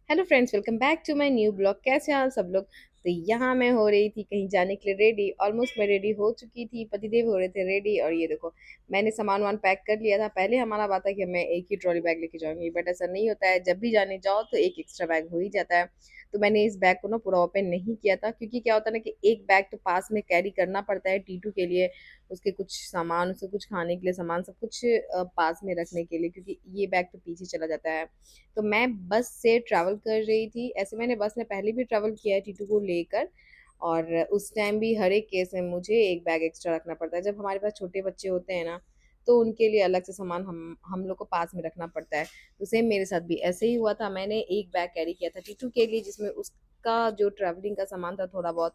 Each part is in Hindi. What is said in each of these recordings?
Hello friends, welcome back to my new blog. कैसे हैं आप सब लोग। तो यहाँ मैं हो रही थी कहीं जाने के लिए रेडी। ऑलमोस्ट मैं रेडी हो चुकी थी, पतिदेव हो रहे थे रेडी। और ये देखो, मैंने सामान वामान पैक कर लिया था। पहले हमारा बात था कि मैं एक ही ट्रॉली बैग लेके जाऊंगी, बट ऐसा नहीं होता है। जब भी जाने जाओ तो एक एक्स्ट्रा बैग हो ही जाता है। तो मैंने इस बैग को ना पूरा ओपन नहीं किया था, क्योंकि क्या होता है ना कि एक बैग तो पास में कैरी करना पड़ता है टीटू के लिए। उसके कुछ सामान, उसके कुछ खाने के लिए सामान, सब कुछ पास में रखने के लिए, क्योंकि ये बैग तो पीछे चला जाता है। तो मैं बस से ट्रैवल कर रही थी। ऐसे मैंने बस में पहले भी ट्रैवल किया है टीटू को लेकर। और उस टाइम भी हर एक केस में मुझे एक बैग एक्स्ट्रा रखना पड़ता है। जब हमारे पास छोटे बच्चे होते हैं ना, तो उनके लिए अलग से सामान हम लोग को पास में रखना पड़ता है। तो सेम मेरे साथ भी ऐसे ही हुआ था। मैंने एक बैग कैरी किया था टीटू के लिए, जिसमें उसका जो ट्रैवलिंग का सामान था थोड़ा बहुत।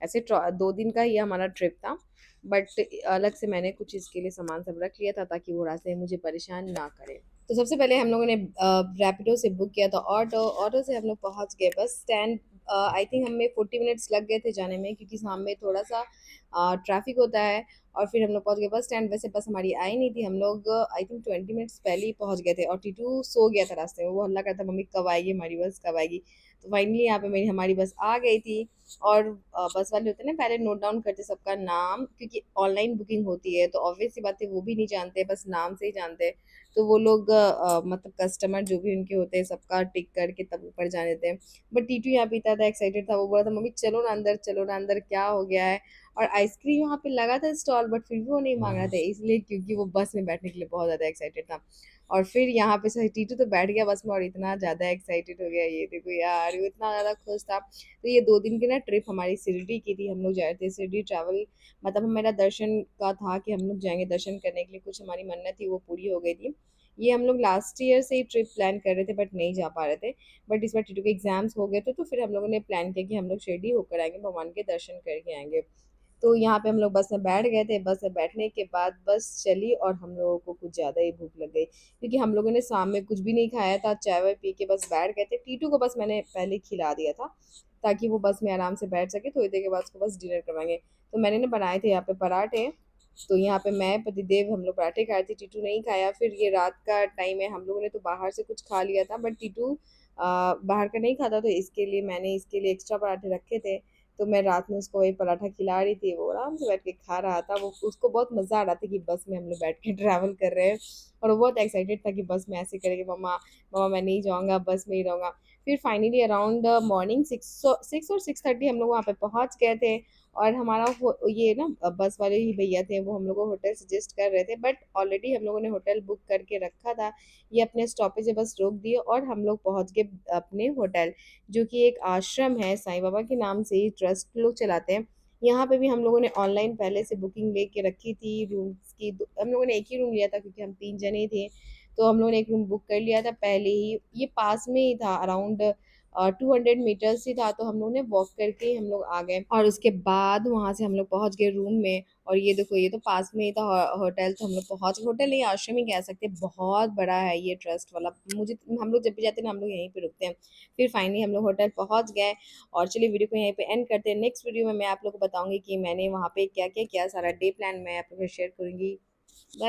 ऐसे 2 दिन का ही हमारा ट्रिप था, बट अलग से मैंने कुछ इसके लिए सामान सब रख लिया था, ताकि वो रास्ते में मुझे परेशान ना करे। तो सबसे पहले हम लोगों ने रैपिडो से बुक किया था ऑटो। ऑटो से हम लोग पहुंच गए बस स्टैंड। आई थिंक हमें 40 मिनट्स लग गए थे जाने में, क्योंकि सामने थोड़ा सा ट्रैफिक होता है। और फिर हम लोग पहुंच गए बस स्टैंड। वैसे बस हमारी आई नहीं थी, हम लोग आई थिंक 20 मिनट्स पहले ही पहुंच गए थे। और टीटू सो गया था रास्ते में, वो हल्ला करता मम्मी कब आएगी हमारी बस, कब आएगी। तो फाइनली यहाँ पे हमारी बस आ गई थी। और बस वाले होते हैं ना, पहले नोट डाउन करते सबका नाम, क्योंकि ऑनलाइन बुकिंग होती है। तो ऑब्वियस सी बात है, वो भी नहीं जानते, बस नाम से ही जानते हैं। तो वो लोग मतलब कस्टमर जो भी उनके होते हैं सबका टिक करके तब ऊपर जाने देते हैं। बट टीटू यहाँ पे इतना था एक्साइटेड था, वो बोला था मम्मी चलो ना अंदर, चलो ना अंदर, क्या हो गया है। और आइसक्रीम वहाँ पे लगा था स्टॉल, बट फिर भी वो नहीं मांग रहा था, इसलिए क्योंकि वो बस में बैठने के लिए बहुत ज़्यादा एक्साइटेड था। और फिर यहाँ पे सही टीटू तो बैठ गया बस में, और इतना ज़्यादा एक्साइटेड हो गया, ये देखो यार, वो इतना ज़्यादा खुश था। तो ये 2 दिन की ना ट्रिप हमारी शिरडी की थी। हम लोग जा रहे थे शिरडी ट्रैवल। मतलब मेरा दर्शन का था कि हम लोग जाएंगे दर्शन करने के लिए, कुछ हमारी मन्नत थी वो पूरी हो गई थी। ये हम लोग लास्ट ईयर से ही ट्रिप प्लान कर रहे थे, बट नहीं जा पा रहे थे। बट इस बार टीटू के एग्जाम्स हो गए थे, तो फिर हम लोगों ने प्लान किया कि हम लोग शिरडी होकर आएंगे, भगवान के दर्शन करके आएंगे। तो यहाँ पे हम लोग बस में बैठ गए थे। बस में बैठने के बाद बस चली, और हम लोगों को कुछ ज़्यादा ही भूख लग गई, क्योंकि हम लोगों ने शाम में कुछ भी नहीं खाया था। चाय वाय पी के बस बैठ गए थे। टीटू को बस मैंने पहले खिला दिया था, ताकि वो बस में आराम से बैठ सके। थोड़ी देर के बाद उसको बस डिनर करवाएंगे। तो मैंने ना बनाए थे यहाँ पे पराठे। तो यहाँ पे मैं, पतिदेव, हम लोग पराठे खाए थे, टीटू नहीं खाया। फिर ये रात का टाइम है, हम लोगों ने तो बाहर से कुछ खा लिया था, बट टीटू बाहर का नहीं खाता, तो इसके लिए मैंने इसके लिए एक्स्ट्रा पराठे रखे थे। तो मैं रात में उसको वही पराठा खिला रही थी, वो आराम से बैठ के खा रहा था। वो उसको बहुत मज़ा आ रहा था कि बस में हम लोग बैठ के ट्रैवल कर रहे हैं। और वो बहुत एक्साइटेड था कि बस में ऐसे करेंगे, मम्मा मम्मा मैं नहीं जाऊँगा, बस में ही रहूँगा। फिर फाइनली अराउंड मॉर्निंग 6 और 6:30 हम लोग वहाँ पे पहुँच गए थे। और हमारा ये ना बस वाले ही भैया थे, वो हम लोग को होटल सजेस्ट कर रहे थे, बट ऑलरेडी हम लोगों ने होटल बुक करके रखा था। ये अपने स्टॉपेज पे बस रोक दिए, और हम लोग पहुँच गए अपने होटल, जो कि एक आश्रम है, साईं बाबा के नाम से ही ट्रस्ट लोग चलाते हैं। यहाँ पे भी हम लोगों ने ऑनलाइन पहले से बुकिंग लेके रखी थी रूम्स की। हम लोगों ने एक ही रूम लिया था, क्योंकि हम 3 जने थे। तो हम लोगों ने एक रूम बुक कर लिया था पहले ही। ये पास में ही था, अराउंड 200 मीटर्स ही था। तो हम लोग ने वॉक करके ही हम लोग आ गए, और उसके बाद वहाँ से हम लोग पहुँच गए रूम में। और ये देखो, ये तो पास में ही था होटल। तो हम लोग पहुँच, होटल नहीं आश्रम ही कह सकते, बहुत बड़ा है ये ट्रस्ट वाला। मुझे, हम लोग जब भी जाते हैं ना, हम लोग यहीं पे रुकते हैं। फिर फाइनली हम लोग होटल पहुँच गए। और चलिए वीडियो को यहीं पे एंड करते हैं। नेक्स्ट वीडियो में मैं आप लोग को बताऊंगी कि मैंने वहाँ पे क्या क्या किया, सारा डे प्लान मैं आप लोग को शेयर करूंगी। बाय।